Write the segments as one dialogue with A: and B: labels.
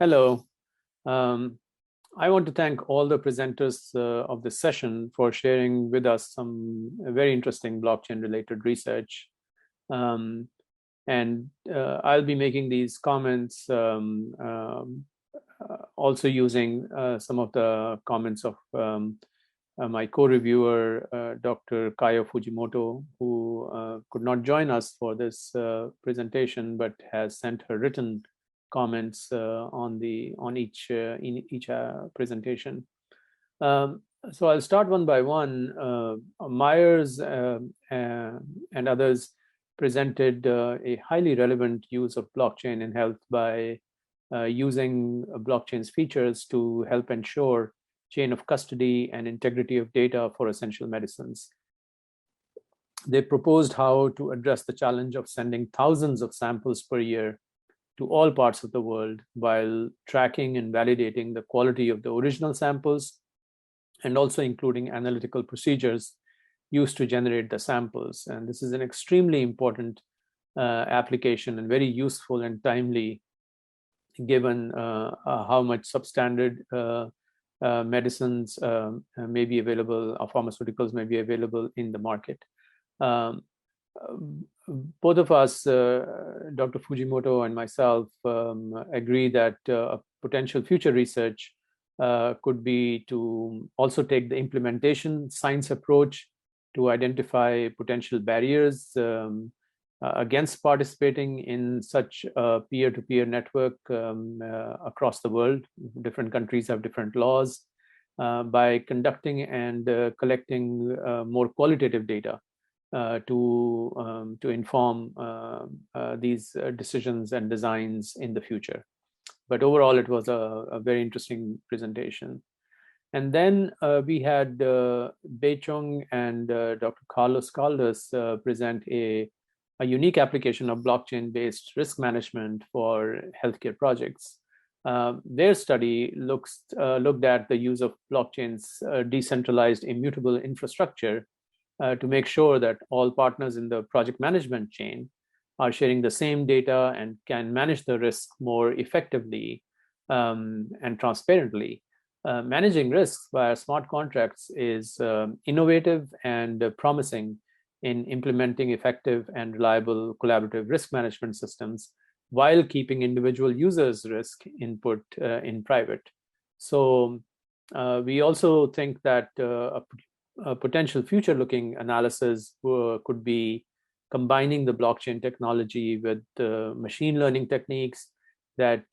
A: Hello. Um, I want to thank all the presenters of this session for sharing with us some very interesting blockchain-related research. Um, and I'll be making these comments also using some of the comments of my co-reviewer, Dr. Kayo Fujimoto, who could not join us for this presentation, but has sent her written comments on each presentation. So I'll start one by one. Myers and others presented a highly relevant use of blockchain in health by using blockchain's features to help ensure chain of custody and integrity of data for essential medicines. They proposed how to address the challenge of sending thousands of samples per year to all parts of the world while tracking and validating the quality of the original samples, and also including analytical procedures used to generate the samples. And this is an extremely important application and very useful and timely, given how much substandard medicines may be available, or pharmaceuticals may be available in the market. Both of us, Dr. Fujimoto and myself, agree that potential future research could be to also take the implementation science approach to identify potential barriers against participating in such a peer-to-peer network across the world. Different countries have different laws. By conducting and collecting more qualitative data to inform these decisions and designs in the future. But overall, it was a very interesting presentation. And then we had Bei-Chung and Dr. Carlos Caldas present a unique application of blockchain-based risk management for healthcare projects. Their study looked at the use of blockchain's decentralized immutable infrastructure to make sure that all partners in the project management chain are sharing the same data and can manage the risk more effectively and transparently. Managing risks via smart contracts is innovative and promising in implementing effective and reliable collaborative risk management systems while keeping individual users' risk input in private. So we also think that a potential future-looking analysis could be combining the blockchain technology with machine learning techniques that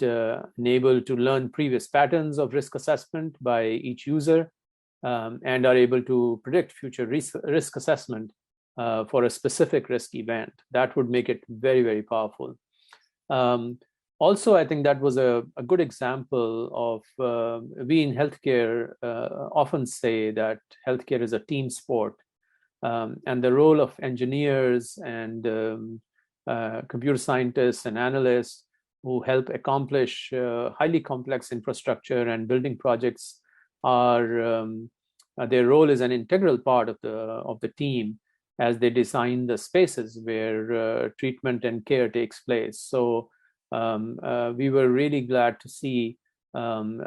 A: enable to learn previous patterns of risk assessment by each user and are able to predict future risk assessment for a specific risk event. That would make it very, very powerful. Also, I think that was a good example of, we in healthcare often say that healthcare is a team sport, and the role of engineers and computer scientists and analysts who help accomplish highly complex infrastructure and building projects are, their role is an integral part of the team as they design the spaces where treatment and care takes place. So we were really glad to see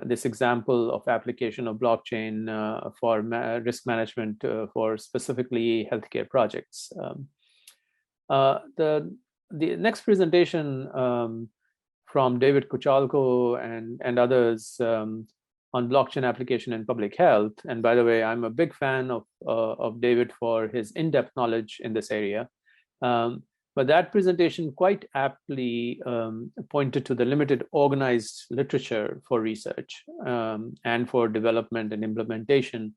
A: this example of application of blockchain for risk management for specifically healthcare projects. The next presentation from David Kuchalko and others on blockchain application in public health. And by the way, I'm a big fan of David for his in-depth knowledge in this area. But that presentation quite aptly pointed to the limited organized literature for research and for development and implementation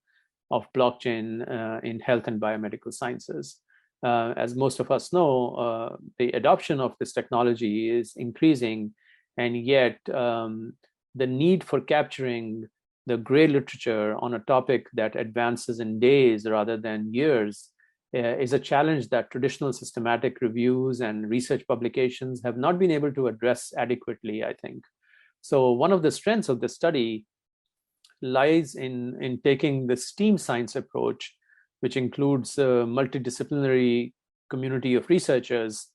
A: of blockchain in health and biomedical sciences. As most of us know, the adoption of this technology is increasing, and yet the need for capturing the gray literature on a topic that advances in days rather than years is a challenge that traditional systematic reviews and research publications have not been able to address adequately, I think. So one of the strengths of the study lies in taking the STEAM science approach, which includes a multidisciplinary community of researchers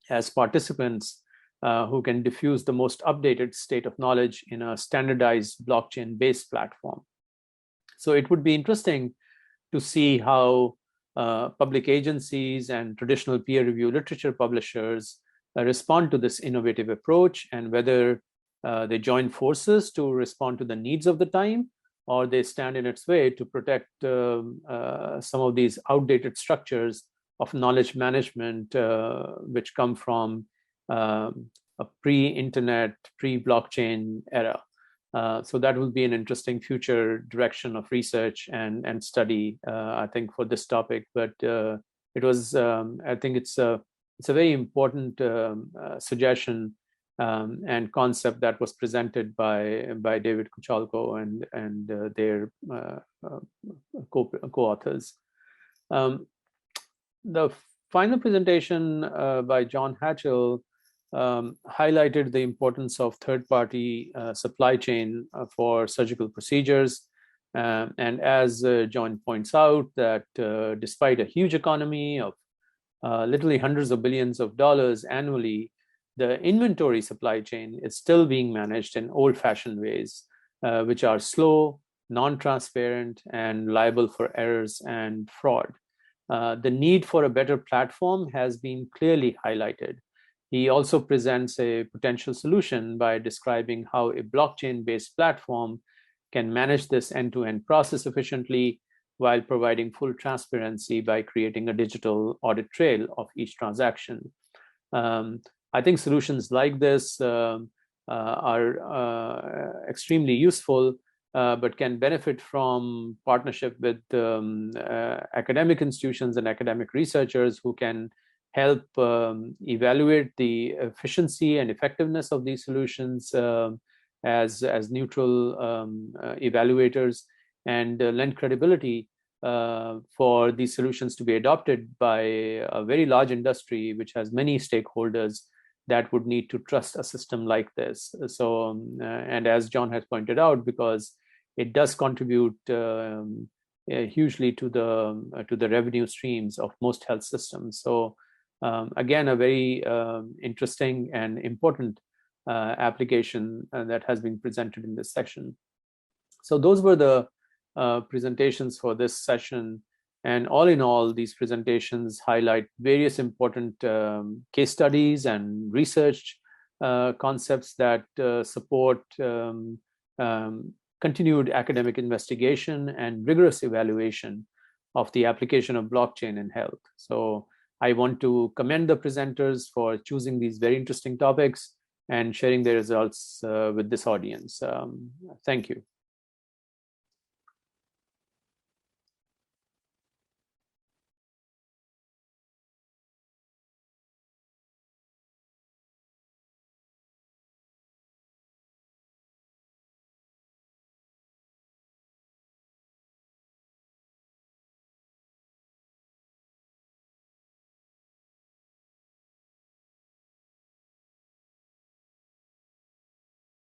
A: as participants who can diffuse the most updated state of knowledge in a standardized blockchain-based platform. So it would be interesting to see how public agencies and traditional peer review literature publishers respond to this innovative approach, and whether they join forces to respond to the needs of the time, or they stand in its way to protect some of these outdated structures of knowledge management, which come from a pre-internet, pre-blockchain era. So that will be an interesting future direction of research and study, I think, for this topic. But it was, I think it's a very important suggestion and concept that was presented by David Kuchalko and their co-authors. The final presentation by John Hatchell highlighted the importance of third-party supply chain for surgical procedures. And as John points out, that despite a huge economy of literally hundreds of billions of dollars annually, the inventory supply chain is still being managed in old-fashioned ways, which are slow, non-transparent, and liable for errors and fraud. The need for a better platform has been clearly highlighted. He also presents a potential solution by describing how a blockchain-based platform can manage this end-to-end process efficiently while providing full transparency by creating a digital audit trail of each transaction. I think solutions like this are extremely useful, but can benefit from partnership with academic institutions and academic researchers who can help evaluate the efficiency and effectiveness of these solutions as neutral evaluators, and lend credibility for these solutions to be adopted by a very large industry, which has many stakeholders that would need to trust a system like this. So, and as John has pointed out, because it does contribute hugely to the revenue streams of most health systems. So, again, a very interesting and important application that has been presented in this session. So those were the presentations for this session. And all in all, these presentations highlight various important case studies and research concepts that support continued academic investigation and rigorous evaluation of the application of blockchain in health. So I want to commend the presenters for choosing these very interesting topics and sharing their results with this audience. Thank you.